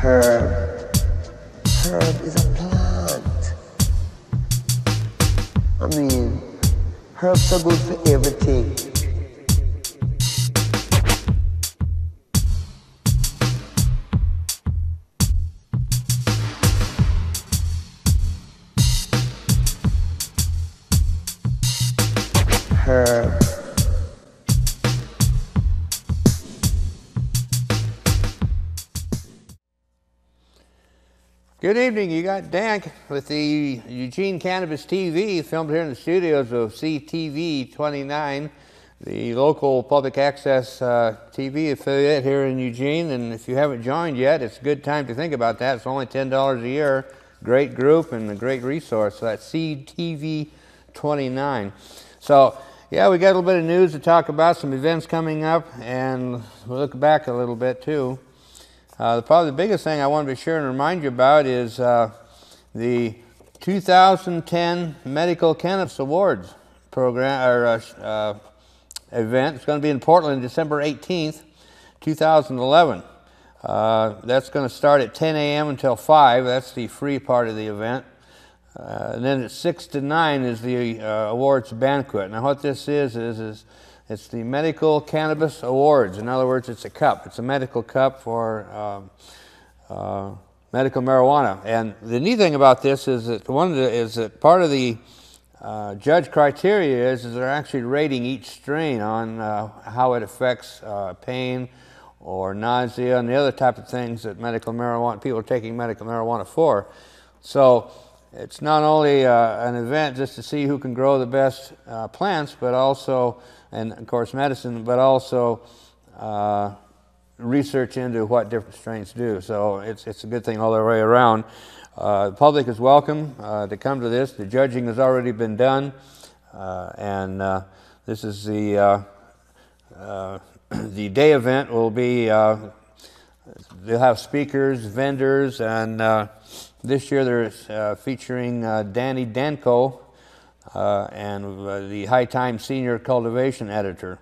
Herb. Herb is a plant. I mean, herbs are good for everything. Herb. Good evening. You got Dan with the Eugene Cannabis TV, filmed here in the studios of ectv 29, the local public access TV affiliate here in Eugene. And if you haven't joined yet, it's a good time to think about that. It's only $10 a year. Great group and a great resource. So that's ectv 29. So yeah, we got a little bit of news to talk about, some events coming up, and we'll look back a little bit too. Probably the biggest thing I want to be sure and remind you about is the 2010 Medical Cannabis Awards program or event. It's going to be in Portland, December 18th, 2011. That's going to start at 10 a.m. until 5. That's the free part of the event. And then at 6 to 9 is the awards banquet. Now what this is it's the Medical Cannabis Awards. In other words, it's a cup. It's a medical cup for medical marijuana. And the neat thing about this is that part of the judge criteria is they're actually rating each strain on how it affects pain or nausea and the other type of things that medical marijuana people are taking medical marijuana for. So it's not only an event just to see who can grow the best plants, but also, and of course medicine, but also research into what different strains do. So it's a good thing all the way around. The public is welcome to come to this. The judging has already been done, and this is the day event will be, they'll have speakers, vendors, and this year they're featuring Danny Danko and the High Time Senior Cultivation Editor.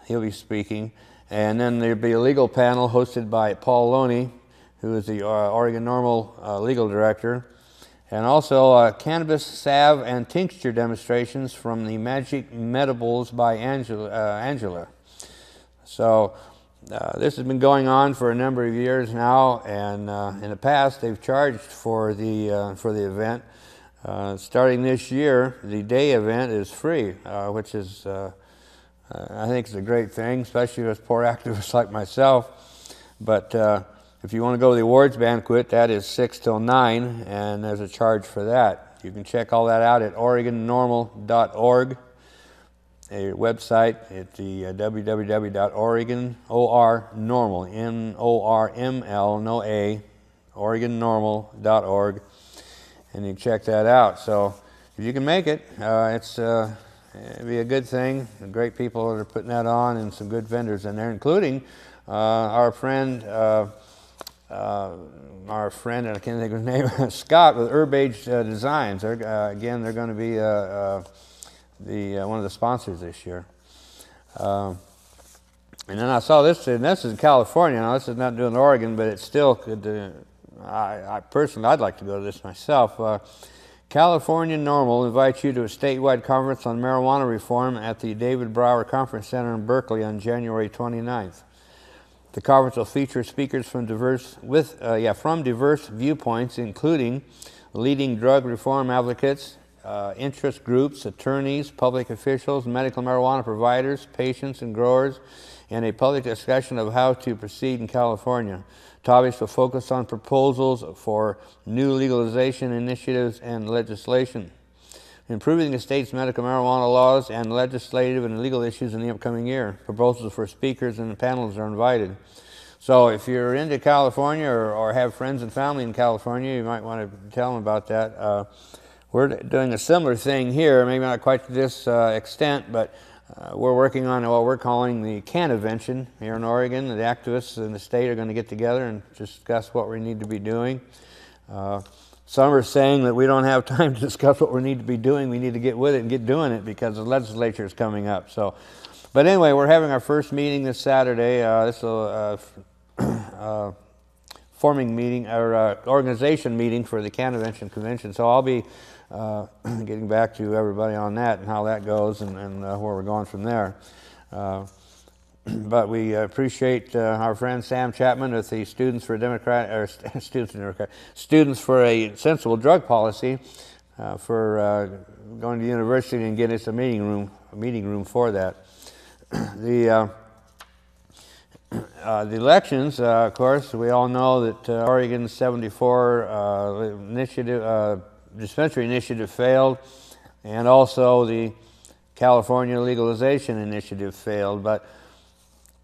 He'll be speaking. And then there'll be a legal panel hosted by Paul Loney, who is the Oregon NORML legal director. And also cannabis salve and tincture demonstrations from the Magic Medibles by Angela. So this has been going on for a number of years now, and in the past they've charged for the event. Starting this year, the day event is free, which is I think is a great thing, especially with poor activists like myself. But if you want to go to the awards banquet, that is 6 till 9, and there's a charge for that. You can check all that out at OregonNormal.org. A website at the www.OregonNormal, N-O-R-M-L, no A, OregonNormal.org, and you can check that out. So if you can make it, it'll be a good thing. Great people that are putting that on, and some good vendors in there, including our friend, and I can't think of his name, Scott with Herb Age Designs. Again, they're going to be one of the sponsors this year. And then I saw this, and this is in California. Now, this is not doing Oregon, but it's still good. I personally, I'd like to go to this myself. California NORML invites you to a statewide conference on marijuana reform at the David Brower Conference Center in Berkeley on January 29th. The conference will feature speakers from diverse viewpoints, including leading drug reform advocates, interest groups, attorneys, public officials, medical marijuana providers, patients and growers, and a public discussion of how to proceed in California. Topics will focus on proposals for new legalization initiatives and legislation, improving the state's medical marijuana laws, and legislative and legal issues in the upcoming year. Proposals for speakers and panels are invited. So if you're into California or have friends and family in California, you might want to tell them about that. We're doing a similar thing here, maybe not quite to this extent, but we're working on what we're calling the Cannavention here in Oregon. The activists in the state are going to get together and discuss what we need to be doing. Some are saying that we don't have time to discuss what we need to be doing. We need to get with it and get doing it because the legislature is coming up. So, but anyway, we're having our first meeting this Saturday. This will forming meeting or organization meeting for the Cannabis Convention. So I'll be getting back to everybody on that and how that goes and where we're going from there. But we appreciate our friend Sam Chapman with the Students for Students for a Sensible Drug Policy for going to the university and getting us a meeting room for that. The elections, of course, we all know that Oregon's 74 dispensary initiative failed, and also the California legalization initiative failed. But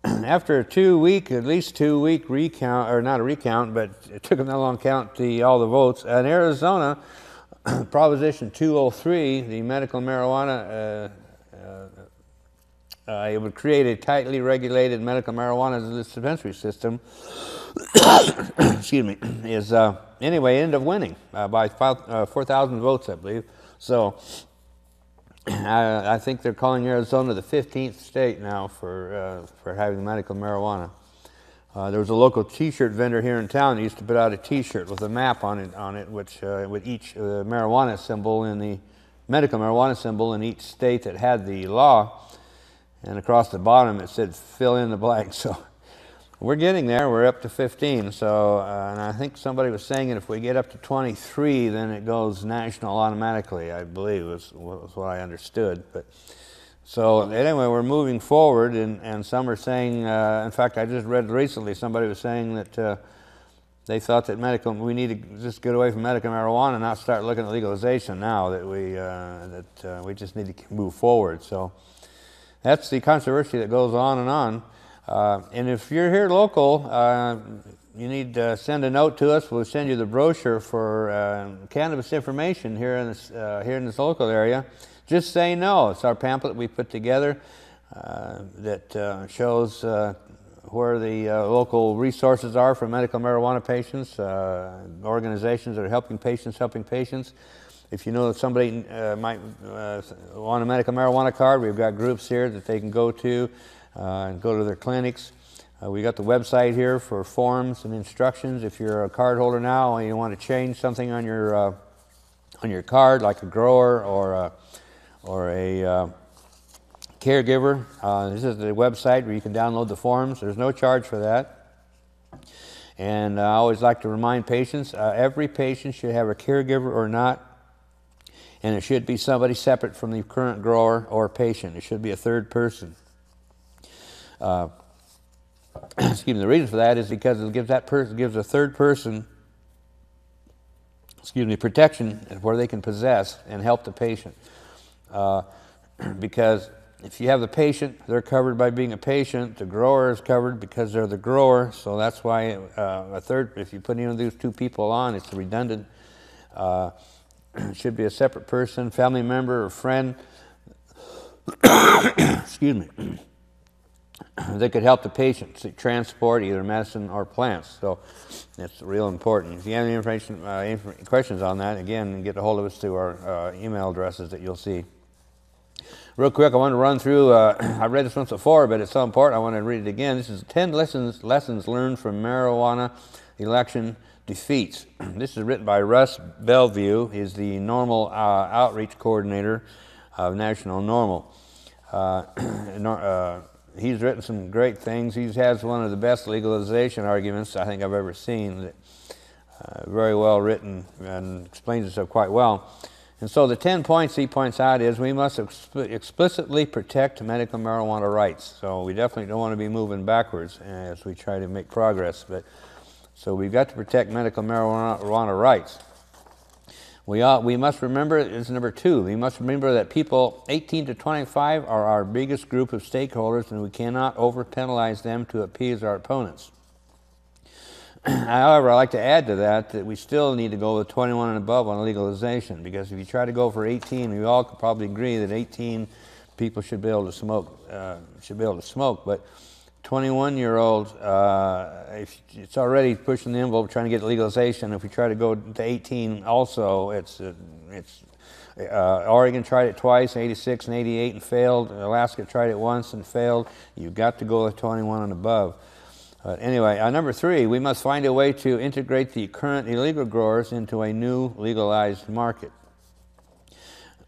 after a at least 2 week recount, or not a recount, but it took them that long to count all the votes. In Arizona, Proposition 203, the medical marijuana, it would create a tightly regulated medical marijuana dispensary system. Excuse me, is anyway ended up winning by 4,000 votes, I believe. So I think they're calling Arizona the 15th state now for having medical marijuana. There was a local T-shirt vendor here in town that used to put out a T-shirt with a map on it, which with each marijuana symbol in the medical marijuana symbol in each state that had the law, and across the bottom it said "fill in the blank." So we're getting there. We're up to 15. So and I think somebody was saying that if we get up to 23, then it goes national automatically. I believe was what I understood. But so anyway, we're moving forward, and some are saying. In fact, I just read recently somebody was saying that they thought that we need to just get away from medical marijuana and not start looking at legalization now. That we just need to move forward. So that's the controversy that goes on and on. And if you're here local, you need to send a note to us. We'll send you the brochure for cannabis information here in this local area. Just Say No. It's our pamphlet we put together that shows where the local resources are for medical marijuana patients, organizations that are helping patients. If you know that somebody might want a medical marijuana card, we've got groups here that they can go to and go to their clinics. We got the website here for forms and instructions. If you're a card holder now and you want to change something on your card, like a grower or a caregiver, this is the website where you can download the forms. There's no charge for that. And I always like to remind patients, every patient should have a caregiver or not, and it should be somebody separate from the current grower or patient. It should be a third person. Excuse me. The reason for that is because it gives a third person, protection where they can possess and help the patient. Because if you have the patient, they're covered by being a patient. The grower is covered because they're the grower. So that's why if you put these two people on, it's redundant. It should be a separate person, family member or friend. Excuse me. They could help the patient transport either medicine or plants. So it's real important. If you have any questions on that, again, get a hold of us through our email addresses that you'll see. Real quick, I want to run through, I read this once before, but it's so important I want to read it again. This is 10 lessons learned from marijuana election defeats. This is written by Russ Bellville. He's the NORML outreach coordinator of National NORML. He's written some great things. He has one of the best legalization arguments I think I've ever seen. Very well written and explains itself quite well. And so the 10 points he points out is we must explicitly protect medical marijuana rights. So we definitely don't want to be moving backwards as we try to make progress. So we've got to protect medical marijuana rights. We must remember, it's number 2, we must remember that people 18 to 25 are our biggest group of stakeholders, and we cannot over-penalize them to appease our opponents. However, I like to add to that we still need to go with 21 and above on legalization, because if you try to go for 18, we all could probably agree that 18 people should be able to smoke, but 21-year-olds, it's already pushing the envelope trying to get legalization. If we try to go to 18 also, Oregon tried it twice, 86 and 88, and failed. Alaska tried it once and failed. You've got to go with 21 and above. But anyway, number 3, we must find a way to integrate the current illegal growers into a new legalized market.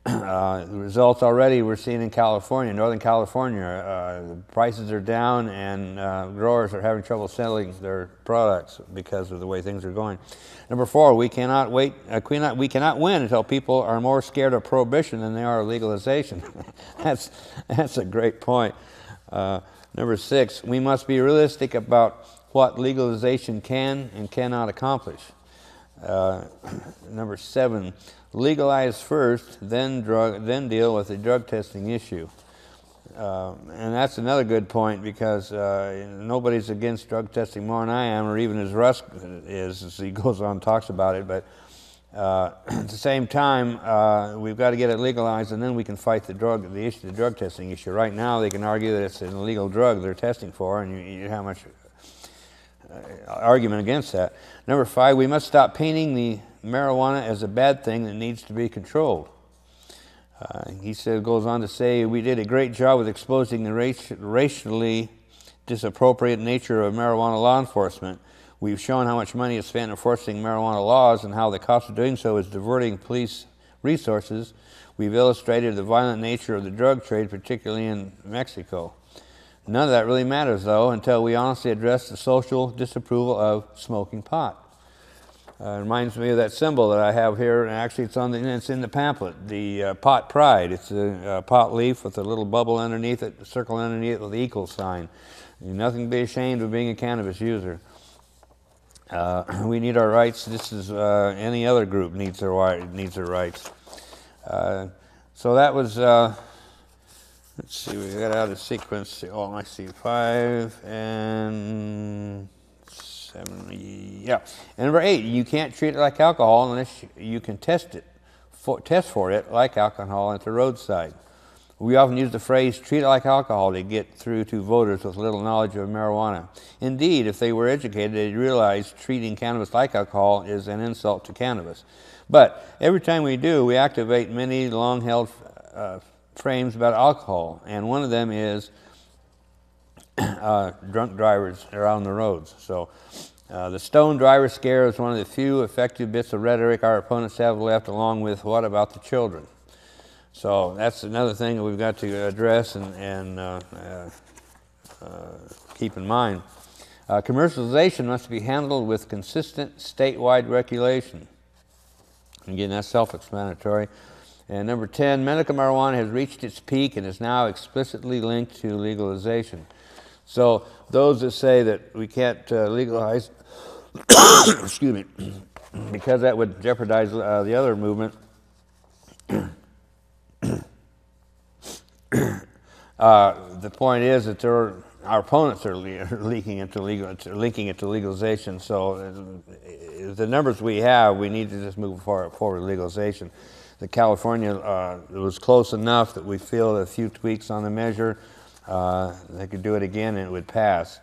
The results already we're seeing in California, Northern California. The prices are down, and growers are having trouble selling their products because of the way things are going. Number 4, we cannot win until people are more scared of prohibition than they are of legalization. That's a great point. Number 6, we must be realistic about what legalization can and cannot accomplish. Number 7, legalize first, then deal with the drug testing issue. And that's another good point, because nobody's against drug testing more than I am, or even as Russ is, as he goes on and talks about it. But at the same time, we've got to get it legalized, and then we can fight the drug testing issue. Right now, they can argue that it's an illegal drug they're testing for, and you have much argument against that. Number 5, we must stop painting the marijuana as a bad thing that needs to be controlled. He goes on to say, we did a great job with exposing the racially disappropriate nature of marijuana law enforcement. We've shown how much money is spent enforcing marijuana laws and how the cost of doing so is diverting police resources. We've illustrated the violent nature of the drug trade, particularly in Mexico. None of that really matters, though, until we honestly address the social disapproval of smoking pot. It reminds me of that symbol that I have here, and actually it's in the pamphlet, the pot pride. It's a pot leaf with a little bubble underneath it, a circle underneath it with the equal sign. Nothing to be ashamed of being a cannabis user. We need our rights. This is any other group needs their rights. So that was, let's see, we got out of sequence. Oh, I see 5 and 7. Yeah. And number 8, you can't treat it like alcohol unless you can test for it like alcohol at the roadside. We often use the phrase treat it like alcohol to get through to voters with little knowledge of marijuana. Indeed, if they were educated, they'd realize treating cannabis like alcohol is an insult to cannabis. But every time we do, we activate many long-held frames about alcohol, and one of them is drunk drivers are on the roads. So the stone driver scare is one of the few effective bits of rhetoric our opponents have left, along with what about the children? So that's another thing that we've got to address and keep in mind. Commercialization must be handled with consistent statewide regulation. Again, that's self-explanatory. And number 10, medical marijuana has reached its peak and is now explicitly linked to legalization. So those that say that we can't legalize, excuse me, because that would jeopardize the other movement, the point is that our opponents are linking it to legalization. So the numbers we have, we need to just move forward with legalization. The California was close enough that we feel that a few tweaks on the measure, they could do it again and it would pass.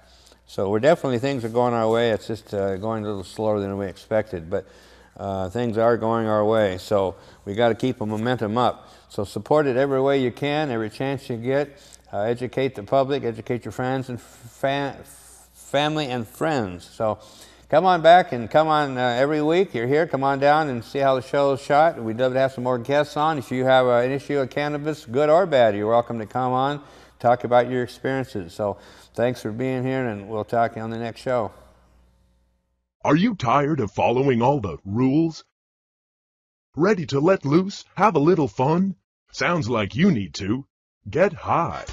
So things are going our way. It's just going a little slower than we expected, but things are going our way. So we got to keep the momentum up. So support it every way you can, every chance you get. Educate the public, educate your friends and family and friends. So come on back and come on every week. You're here. Come on down and see how the show is shot. We'd love to have some more guests on. If you have an issue of cannabis, good or bad, you're welcome to come on, talk about your experiences. So thanks for being here, and we'll talk to you on the next show. Are you tired of following all the rules? Ready to let loose? Have a little fun? Sounds like you need to. Get high.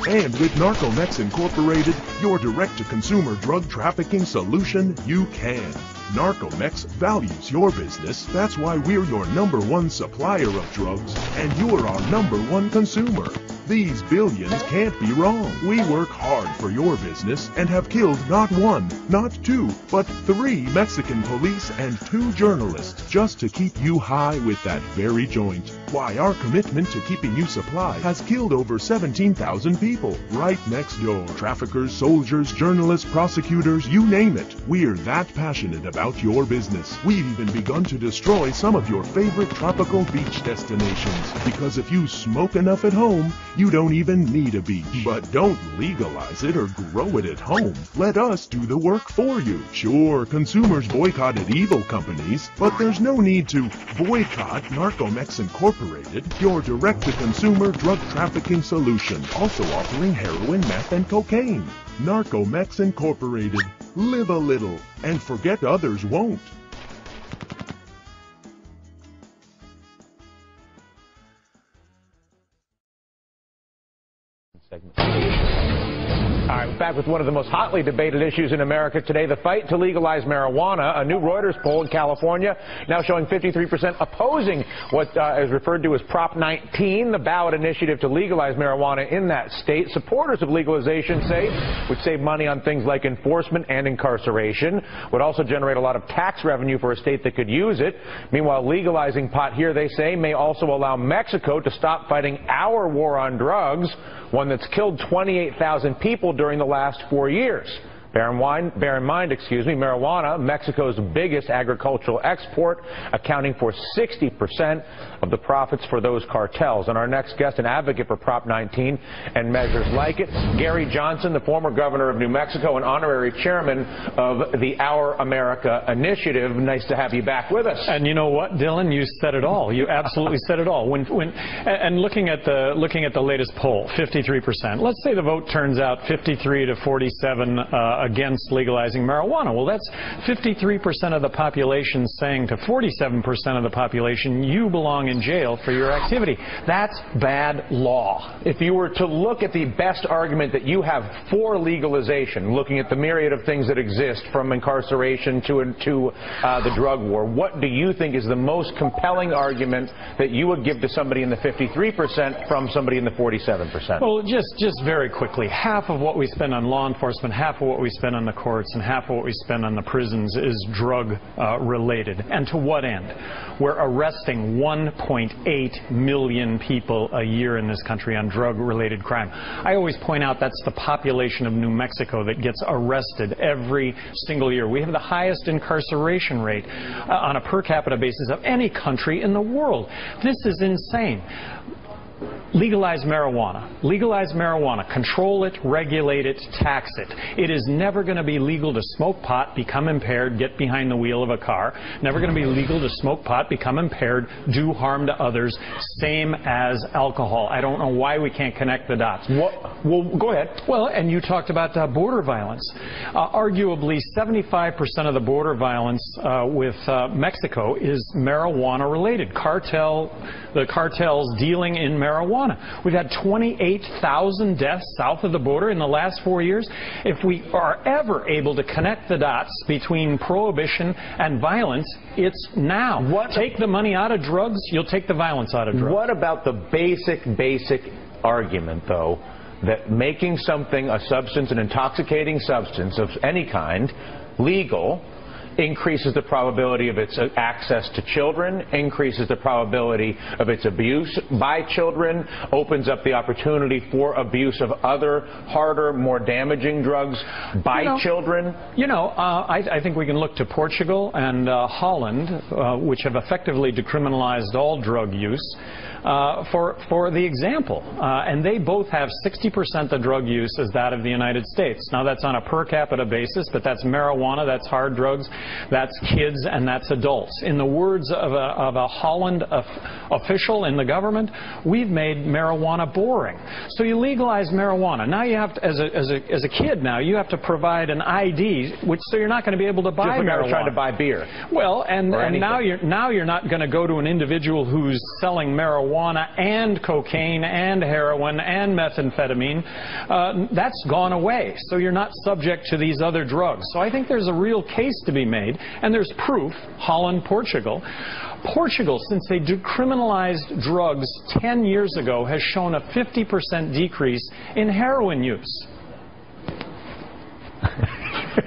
And with Narcomex Incorporated, your direct-to-consumer drug trafficking solution, you can. Narcomex values your business. That's why we're your #1 supplier of drugs, and you're our #1 consumer. These billions can't be wrong. We work hard for your business and have killed not 1, not 2, but 3 Mexican police and 2 journalists just to keep you high with that very joint. Why, our commitment to keeping you supplied has killed over 17,000 people right next door. Traffickers, soldiers, journalists, prosecutors, you name it. We're that passionate about your business. We've even begun to destroy some of your favorite tropical beach destinations. Because if you smoke enough at home, you don't even need a beach. But don't legalize it or grow it at home. Let us do the work for you. Sure, consumers boycotted evil companies, but there's no need to boycott Narcomex Incorporated, your direct-to-consumer drug trafficking solution, also offering heroin, meth, and cocaine. Narcomex Incorporated. Live a little, and forget others won't. All right, back with one of the most hotly debated issues in America today, the fight to legalize marijuana. A new Reuters poll in California now showing 53% opposing what is referred to as Prop 19, the ballot initiative to legalize marijuana in that state. Supporters of legalization say it would save money on things like enforcement and incarceration, would also generate a lot of tax revenue for a state that could use it. Meanwhile, legalizing pot here, they say, may also allow Mexico to stop fighting our war on drugs, one that's killed 28,000 people during the last 4 years. Bear in mind, marijuana, Mexico's biggest agricultural export, accounting for 60% of the profits for those cartels. And our next guest, an advocate for Prop 19 and measures like it, Gary Johnson, the former governor of New Mexico and honorary chairman of the Our America Initiative. Nice to have you back with us. And you know what, Dylan, you said it all. You absolutely said it all. And looking at the latest poll, 53%. Let's say the vote turns out 53 to 47 against legalizing marijuana. Well, that's 53% of the population saying to 47% of the population, you belong in jail for your activity. That's bad law. If you were to look at the best argument that you have for legalization, looking at the myriad of things that exist from incarceration to the drug war, what do you think is the most compelling argument that you would give to somebody in the 53% from somebody in the 47%? Well, just very quickly, half of what we spend on law enforcement, half of what we spend on the courts, and half of what we spend on the prisons is drug related. And to what end? We're arresting 1.8 million people a year in this country on drug-related crime. I always point out that's the population of New Mexico that gets arrested every single year. We have the highest incarceration rate on a per capita basis of any country in the world. This is insane. Legalize marijuana. Legalize marijuana. Control it, regulate it, tax it. It is never going to be legal to smoke pot, become impaired, get behind the wheel of a car. Never going to be legal to smoke pot, become impaired, do harm to others. Same as alcohol. I don't know why we can't connect the dots. Well, go ahead. Well, and you talked about border violence. Arguably, 75% of the border violence with Mexico is marijuana related. The cartels dealing in marijuana. We've had 28,000 deaths south of the border in the last 4 years. If we are ever able to connect the dots between prohibition and violence, it's now. Take the money out of drugs, you'll take the violence out of drugs. What about the basic argument, though, that making something a substance, an intoxicating substance of any kind, legal, increases the probability of its access to children, increases the probability of its abuse by children, opens up the opportunity for abuse of other harder, more damaging drugs by children? I think we can look to Portugal and Holland, which have effectively decriminalized all drug use, for the example. And they both have 60% the drug use as that of the United States. Now, that's on a per capita basis, but that's marijuana, that's hard drugs, that's kids, and that's adults. In the words of a Holland official in the government, we've made marijuana boring. So you legalize marijuana. Now you have to, as a kid now, you have to provide an ID, so you're not going to be able to buy marijuana. Just like trying to buy beer. Well, and now you're not going to go to an individual who's selling marijuana and cocaine and heroin and methamphetamine. That's gone away. So you're not subject to these other drugs. So I think there's a real case to be made, and there's proof. Holland, Portugal, since they decriminalized drugs 10 years ago, has shown a 50% decrease in heroin use.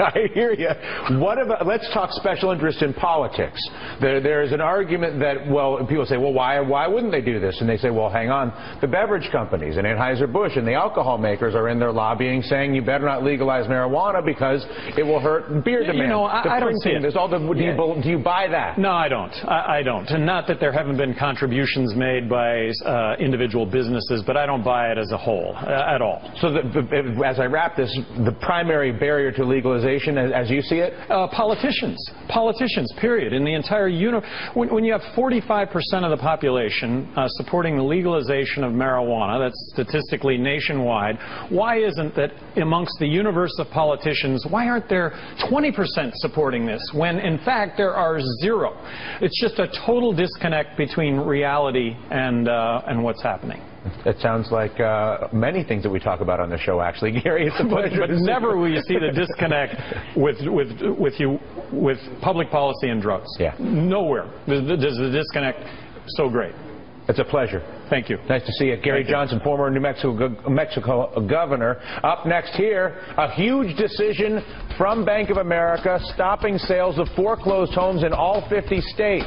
I hear you. What about, let's talk special interest in politics. There's an argument that, well, people say, well, why wouldn't they do this? And they say, well, hang on. The beverage companies and Anheuser-Busch and the alcohol makers are in there lobbying, saying you better not legalize marijuana because it will hurt beer demand. You know, I don't see it. There's all the, do you buy that? No, I don't. I don't. And not that there haven't been contributions made by individual businesses, but I don't buy it as a whole at all. So as I wrap this, the primary barrier to legalization, as you see it? Politicians, period. In the entire universe, when you have 45% of the population supporting the legalization of marijuana, that's statistically nationwide, why isn't that amongst the universe of politicians, why aren't there 20% supporting this when in fact there are zero? It's just a total disconnect between reality and what's happening. It sounds like many things that we talk about on the show, actually, Gary. It's a pleasure. But never will you see the disconnect with public policy and drugs. Yeah. Nowhere does the disconnect so great. It's a pleasure. Thank you. Nice to see you. Gary Johnson, former New Mexico governor. Up next here, a huge decision from Bank of America stopping sales of foreclosed homes in all 50 states.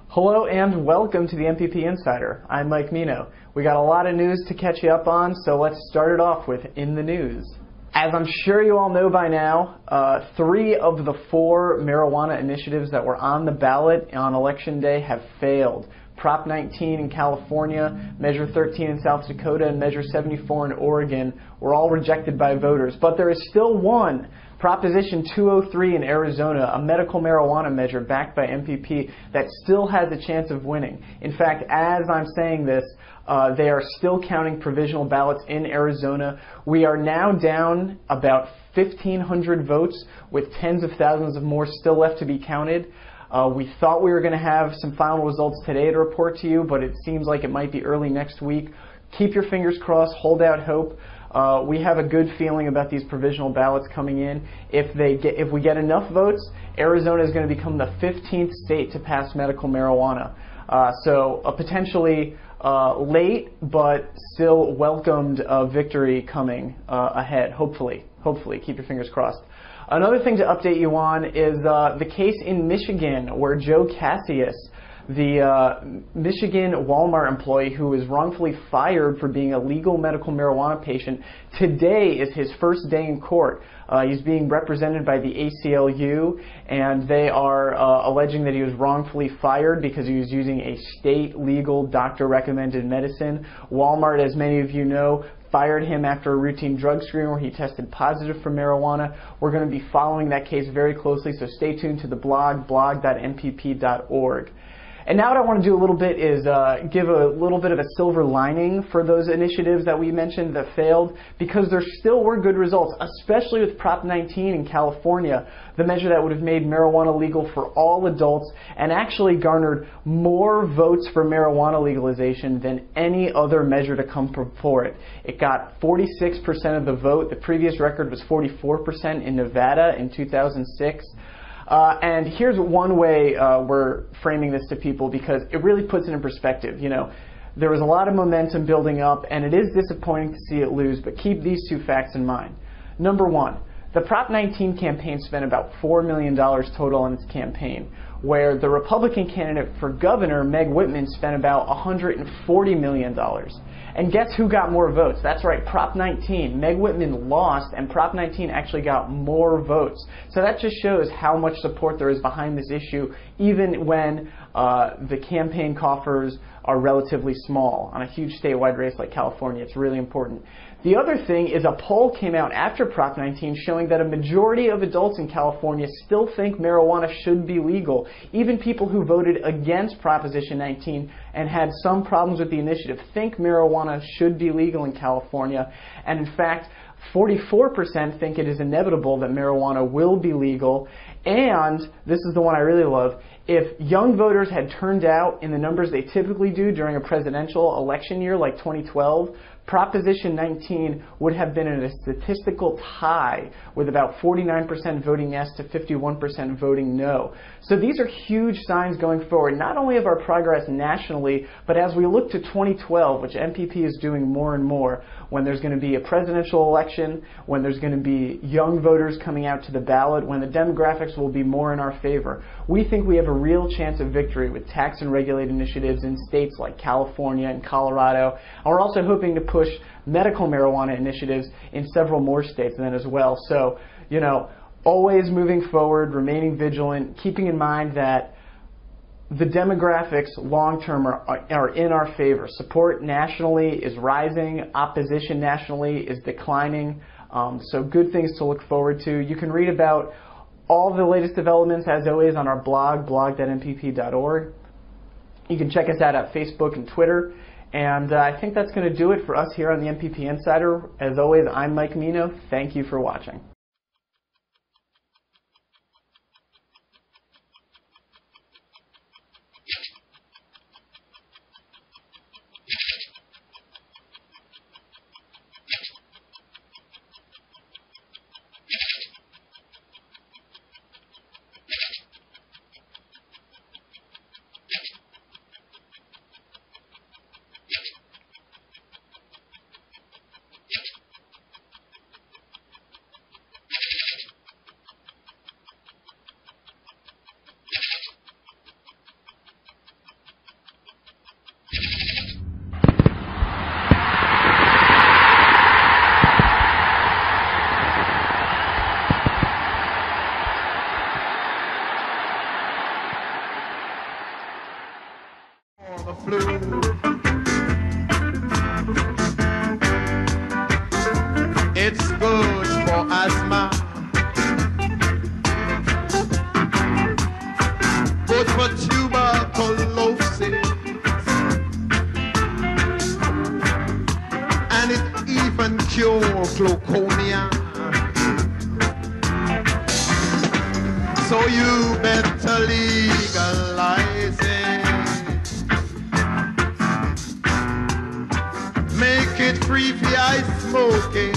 Hello and welcome to the MPP Insider. I'm Mike Mino. We got a lot of news to catch you up on, so let's start it off with In the News. As I'm sure you all know by now, 3 of the 4 marijuana initiatives that were on the ballot on Election Day have failed. Prop 19 in California, Measure 13 in South Dakota, and Measure 74 in Oregon were all rejected by voters. But there is still one, Proposition 203 in Arizona, a medical marijuana measure backed by MPP that still has a chance of winning. In fact, as I'm saying this, they are still counting provisional ballots in Arizona. We are now down about 1,500 votes with tens of thousands of more still left to be counted. We thought we were going to have some final results today to report to you, but it seems like it might be early next week. Keep your fingers crossed, hold out hope. We have a good feeling about these provisional ballots coming in. If we get enough votes, Arizona is going to become the 15th state to pass medical marijuana. So a potentially late but still welcomed victory coming ahead, hopefully. Hopefully, keep your fingers crossed. Another thing to update you on is the case in Michigan where Joe Cassius, the Michigan Walmart employee who was wrongfully fired for being a legal medical marijuana patient, today is his first day in court. He's being represented by the ACLU, and they are alleging that he was wrongfully fired because he was using a state legal doctor-recommended medicine. Walmart, as many of you know, fired him after a routine drug screen where he tested positive for marijuana. We're going to be following that case very closely, so stay tuned to the blog.mpp.org. And now what I want to do a little bit is give a little bit of a silver lining for those initiatives that we mentioned that failed, because there still were good results, especially with Prop 19 in California, the measure that would have made marijuana legal for all adults and actually garnered more votes for marijuana legalization than any other measure to come before it. It got 46% of the vote. The previous record was 44% in Nevada in 2006. And here's one way we're framing this to people, because it really puts it in perspective. You know, there was a lot of momentum building up, and it is disappointing to see it lose, but keep these 2 facts in mind. Number 1, the Prop 19 campaign spent about $4 million total on its campaign, where the Republican candidate for governor, Meg Whitman, spent about $140 million. And guess who got more votes? That's right, Prop 19. Meg Whitman lost, and Prop 19 actually got more votes. So that just shows how much support there is behind this issue, even when the campaign coffers are relatively small. On a huge statewide race like California, it's really important. The other thing is a poll came out after Prop 19 showing that a majority of adults in California still think marijuana should be legal. Even people who voted against Proposition 19 and had some problems with the initiative think marijuana should be legal in California. And in fact, 44% think it is inevitable that marijuana will be legal. And this is the one I really love. If young voters had turned out in the numbers they typically do during a presidential election year like 2012, Proposition 19 would have been in a statistical tie with about 49% voting yes to 51% voting no. So these are huge signs going forward, not only of our progress nationally, but as we look to 2012, which MPP is doing more and more, when there's going to be a presidential election, when there's going to be young voters coming out to the ballot, when the demographics will be more in our favor. We think we have a real chance of victory with tax and regulate initiatives in states like California and Colorado. And we're also hoping to push medical marijuana initiatives in several more states then as well. So, you know, always moving forward, remaining vigilant, keeping in mind that the demographics long-term are in our favor. Support nationally is rising, opposition nationally is declining, so good things to look forward to. You can read about all the latest developments, as always, on our blog, blog.mpp.org. You can check us out at Facebook and Twitter. And I think that's going to do it for us here on the MPP Insider. As always, I'm Mike Mino. Thank you for watching. It's good for asthma, good for tuberculosis, and it even cures glaucoma. So you better legalize it. Make it free for I smoking.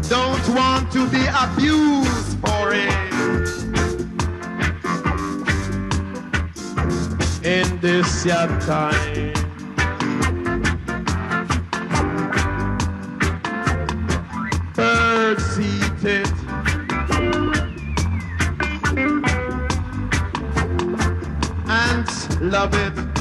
Don't want to be abused for it. In this your time, birds eat it, ants love it.